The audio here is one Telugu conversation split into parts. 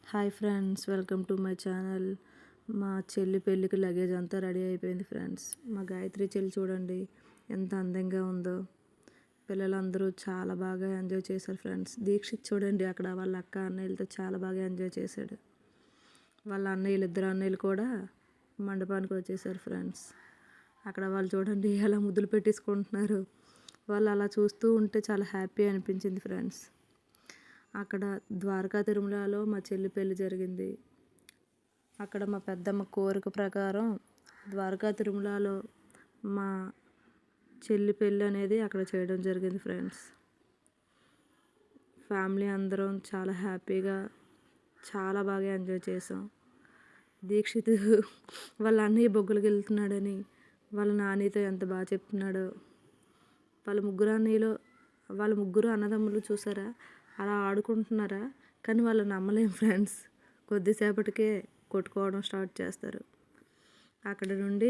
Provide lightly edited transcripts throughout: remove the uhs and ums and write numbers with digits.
Hi friends, welcome to my channel. మా చెల్లి పెళ్ళికి లగేజ్ అంతా రెడీ అయిపోయింది ఫ్రెండ్స్. మా గాయత్రి చెల్లి చూడండి ఎంత అందంగా ఉందో. పిల్లలందరూ చాలా బాగా ఎంజాయ్ చేశారు ఫ్రెండ్స్. దీక్షిత్ చూడండి అక్కడ వాళ్ళ అక్క అన్నయ్యలతో చాలా బాగా ఎంజాయ్ చేశాడు. వాళ్ళ ఇద్దరు అన్నయ్యలు కూడా మండపానికి వచ్చేసారు ఫ్రెండ్స్. అక్కడ వాళ్ళు చూడండి ఎలా ముద్దులు పెట్టేసుకుంటున్నారు. వాళ్ళు అలా చూస్తూ ఉంటే చాలా హ్యాపీ అనిపించింది ఫ్రెండ్స్. అక్కడ ద్వారకా తిరుమలలో మా చెల్లి పెళ్ళి జరిగింది. అక్కడ మా పెద్దమ్మ కోరిక ప్రకారం ద్వారకా తిరుమలలో మా చెల్లి పెళ్ళి అనేది అక్కడ చేయడం జరిగింది ఫ్రెండ్స్. ఫ్యామిలీ అందరం చాలా హ్యాపీగా చాలా బాగా ఎంజాయ్ చేసాం. దీక్షిత్ వాళ్ళ అన్నయ్య బొగ్గులకి వెళ్తున్నాడని వాళ్ళ నానితో ఎంత బాగా చెప్తున్నాడో. వాళ్ళ ముగ్గురు అన్నదమ్ములు చూసారా అలా ఆడుకుంటున్నారా, కానీ వాళ్ళు నమ్మలేం ఫ్రెండ్స్. కొద్దిసేపటికే కొట్టుకోవడం స్టార్ట్ చేస్తారు. అక్కడ నుండి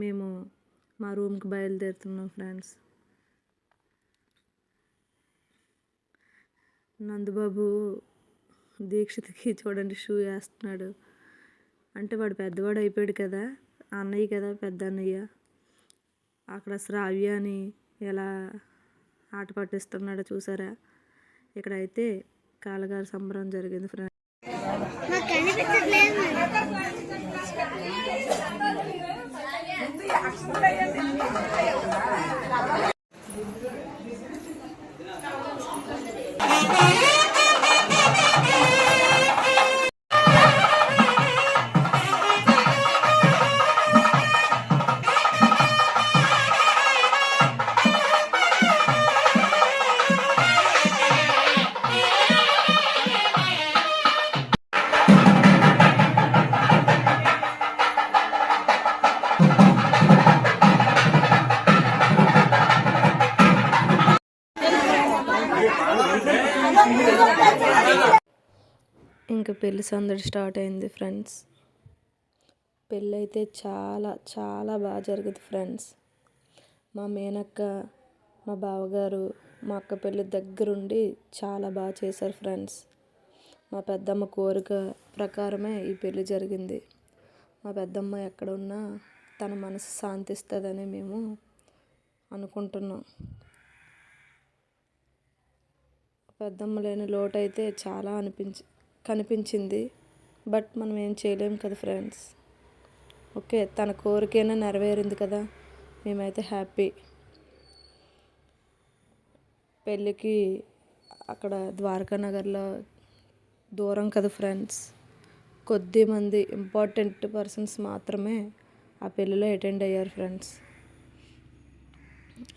మేము మా రూమ్కి బయలుదేరుతున్నాం ఫ్రెండ్స్. నందుబాబు దీక్షిత్కి చూడండి షూ వేస్తున్నాడు. అంటే వాడు పెద్దవాడు అయిపోయాడు కదా, అన్నయ్య కదా పెద్ద అన్నయ్య. అక్కడ శ్రావ్యాని ఎలా ఆట పట్టిస్తున్నాడో చూసారా. ఇక్కడైతే కాలగారి సంబరం జరిగింది ఫ్రెండ్స్. ఇంకా పెళ్ళి సందడి స్టార్ట్ అయింది ఫ్రెండ్స్. పెళ్ళి అయితే చాలా చాలా బాగా జరిగింది ఫ్రెండ్స్. మా మేనక్క, మా బావగారు, మా అక్క పెళ్ళి దగ్గరుండి చాలా బాగా చేశారు ఫ్రెండ్స్. మా పెద్దమ్మ కోరిక ప్రకారమే ఈ పెళ్ళి జరిగింది. మా పెద్దమ్మ ఎక్కడ ఉన్నా తన మనసు శాంతిస్తుందని మేము అనుకుంటున్నాం. పెద్దమ్మ లేని లోటు అయితే చాలా కనిపించింది. బట్ మనం ఏం చేయలేం కదా ఫ్రెండ్స్. ఓకే, తన కోరికైనా నెరవేరింది కదా, మేమైతే హ్యాపీ. పెళ్ళికి అక్కడ ద్వారకా నగర్లో దూరం కదా ఫ్రెండ్స్. కొద్దిమంది ఇంపార్టెంట్ పర్సన్స్ మాత్రమే ఆ పెళ్ళిలో అటెండ్ అయ్యారు ఫ్రెండ్స్.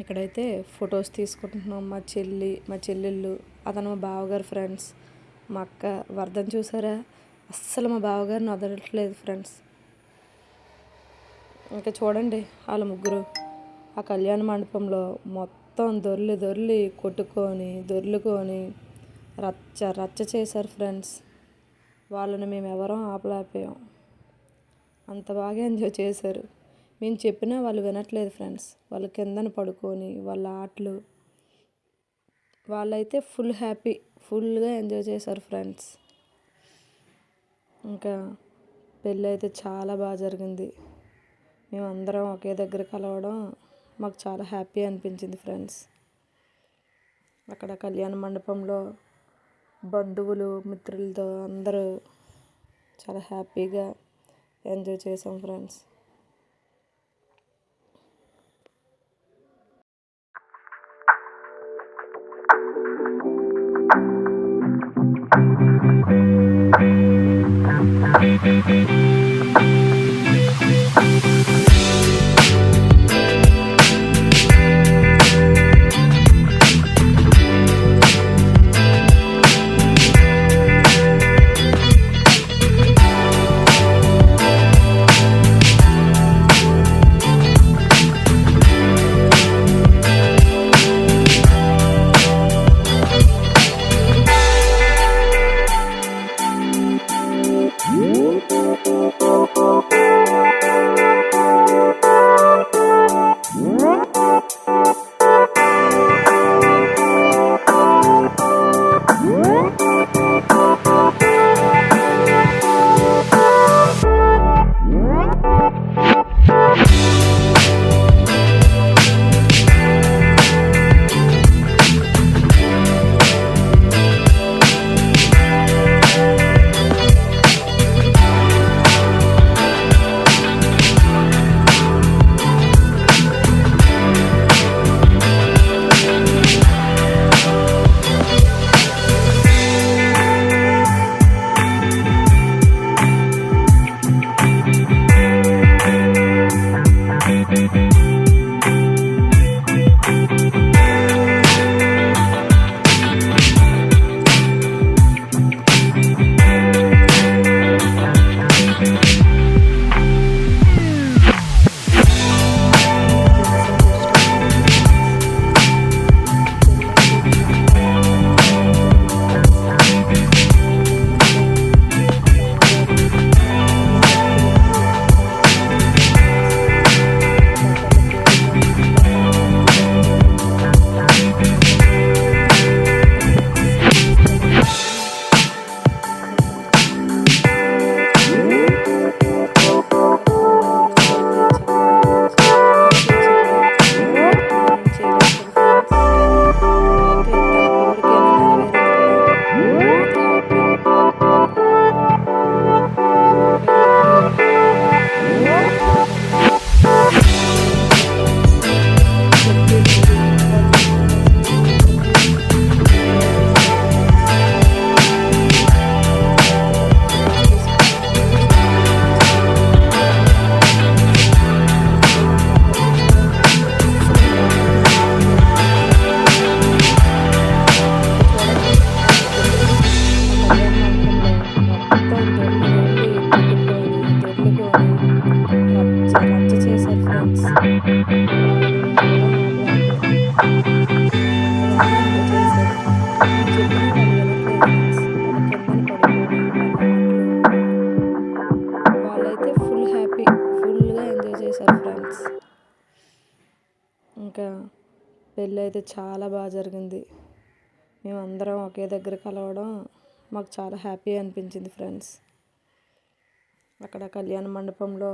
ఇక్కడైతే ఫొటోస్ తీసుకుంటున్నాం. మా చెల్లెళ్ళు, అతను మా బావగారు ఫ్రెండ్స్. మా అక్క వర్ధన్ చూసారా, అస్సలు మా బావగారిని వదలట్లేదు ఫ్రెండ్స్. ఇంకా చూడండి వాళ్ళ ముగ్గురు ఆ కళ్యాణ మండపంలో మొత్తం దొర్లి కొట్టుకొని దొర్లుకొని రచ్చ చేశారు ఫ్రెండ్స్. వాళ్ళని మేము ఎవరూ ఆపలేకపోయాం. అంత బాగా ఎంజాయ్ చేశారు. మేము చెప్పినా వాళ్ళు వినట్లేదు ఫ్రెండ్స్. వాళ్ళ కిందన పడుకొని వాళ్ళ ఆటలు, వాళ్ళైతే ఫుల్గా ఎంజాయ్ చేశారు ఫ్రెండ్స్. ఇంకా పెళ్ళి అయితే చాలా బాగా జరిగింది. మేమందరం ఒకే దగ్గర కలవడం మాకు చాలా హ్యాపీ అనిపించింది ఫ్రెండ్స్. అక్కడ కళ్యాణ మండపంలో బంధువులు, మిత్రులతో అందరూ చాలా హ్యాపీగా ఎంజాయ్ చేసాం ఫ్రెండ్స్. పెళ్ళి అయితే చాలా బాగా జరిగింది. మేమందరం ఒకే దగ్గర కలవడం మాకు చాలా హ్యాపీ అనిపించింది ఫ్రెండ్స్. అక్కడ కళ్యాణ మండపంలో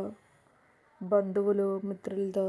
బంధువులు మిత్రులతో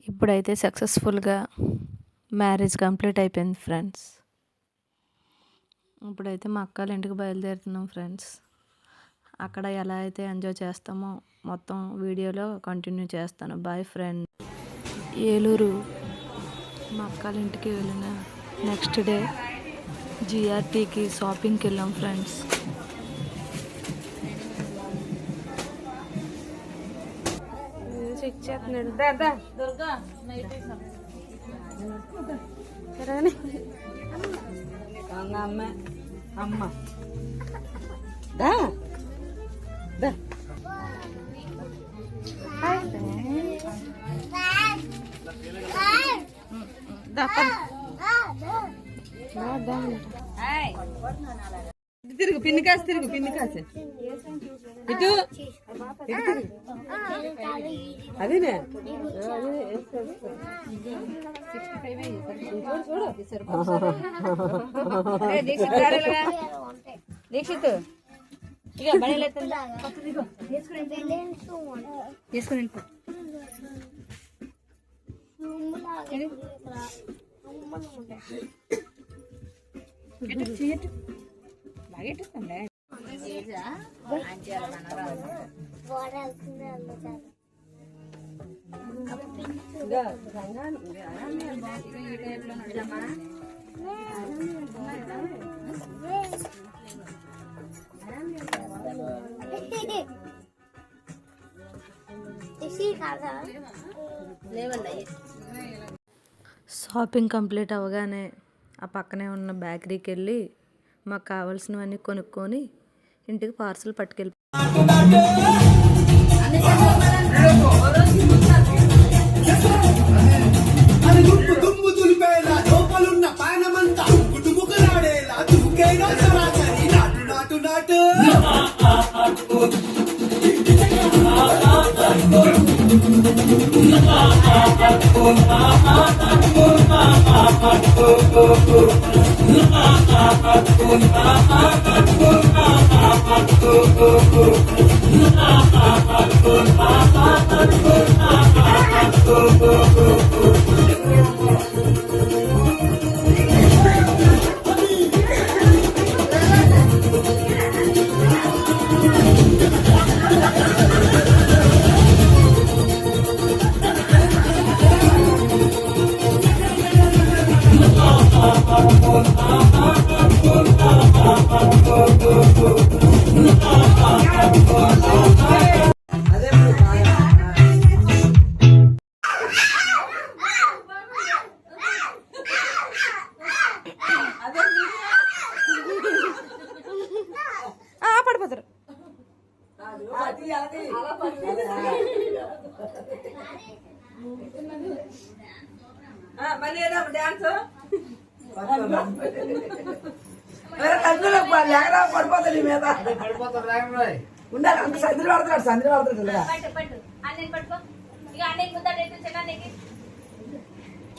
ఇప్పుడైతే సక్సెస్ఫుల్గా మ్యారేజ్ కంప్లీట్ అయిపోయింది ఫ్రెండ్స్. ఇప్పుడైతే మా అక్కల ఇంటికి బయలుదేరుతున్నాం ఫ్రెండ్స్. అక్కడ ఎలా అయితే ఎంజాయ్ చేస్తామో మొత్తం వీడియోలో కంటిన్యూ చేస్తాను. Boy friend. ఏలూరు మా అక్కల ఇంటికి వెళ్ళిన నెక్స్ట్ డే జిఆర్టీకి షాపింగ్కి వెళ్ళాం ఫ్రెండ్స్. అమ్మ తిరుగు పిన్ని కాసి ఇటు అదేనే దీక్షిత్ ఇక బడి తీసుకుని లాగెట్టుండే షాపింగ్ కంప్లీట్ అవ్వగానే ఆ పక్కనే ఉన్న బేకరీకి వెళ్ళి మాకు కావాల్సినవన్నీ కొనుక్కొని ఇంటికి పార్సల్ పట్టుకెళ్ళి పడిపోతారు. డాన్స్ పడిపోతాడు నీ మీద ఉండాలి. అంత సందులు పడతాడు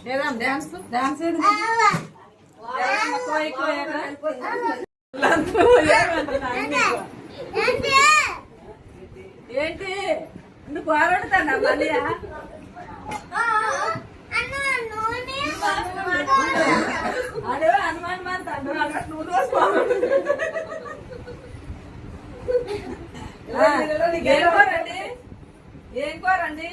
ఏదాం డాన్స్ డాన్స్ ఏది ఏంటి నువ్వు కోరడుతానా మళ్ళీ అడే హనుమాన్ ఏం కోరండి ఏం కోరండి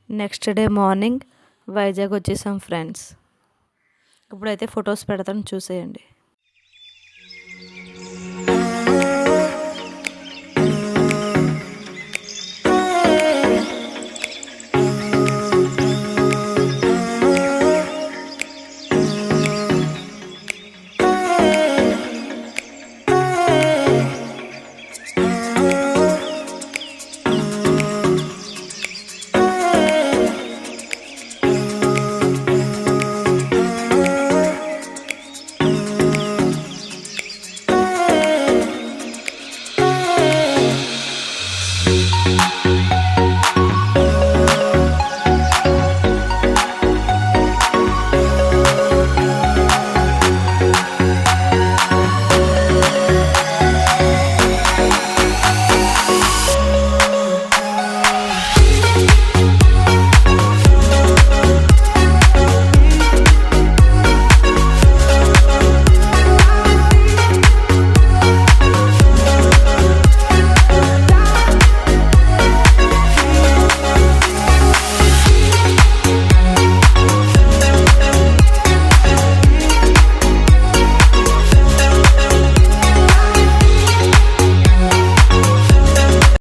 నెక్స్ట్ డే మార్నింగ్ వైజాగ్ వచ్చేసాం ఫ్రెండ్స్. ఇప్పుడైతే ఫొటోస్ పెడతాను చూసేయండి.